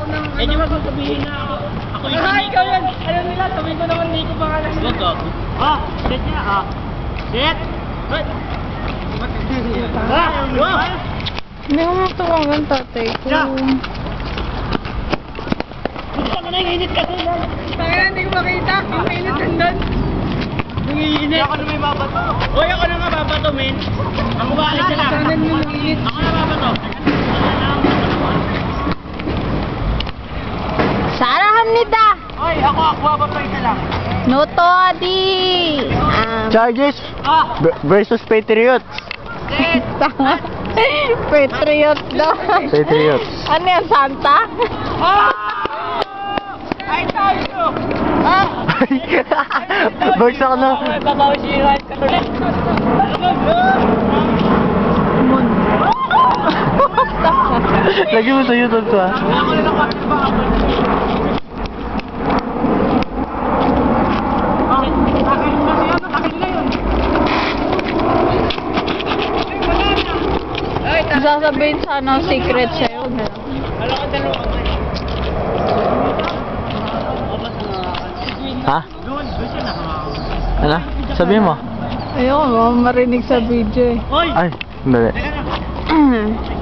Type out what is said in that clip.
ako ng... Eh, di ba sabihin na ako? Ako yung Ay, ikaw yan! Ano nila? Sabihin ko naman Nico pangalan nila. Wag ako. Ah, set niya ah. Set! Set! Hindi ko matuwagan tatay ko. Gusto ko na yung init kasi yan. Tangina, hindi ko makita. Yung mainit nandun. Yung init. Ako na may babato. Uy, ako na nga babato, men. Ang mukha ulit sila. Sanan mo ng init. Ako na babato. 사랑합니다. Oy, ako babato isa lang. 노토 어디? Chargers Ah! versus Patriots. Tama. Patriot daw. Patriots. Ano yan, Santa? Ay, tayo! Bagsak na. May babawsihan ka ulit. Lagi mo sa YouTube to ah. Ako na lang kasi ba ako? Akin kasi yan, akin na yun. Sasabihin sana ang secret sa'yo. Alam ko dalawa ako eh. Ha? Doon siya nakakawa. Ano? Sabihin mo. Ayoko, marinig sa video eh. Hoy! Ay, hindi. Teka na.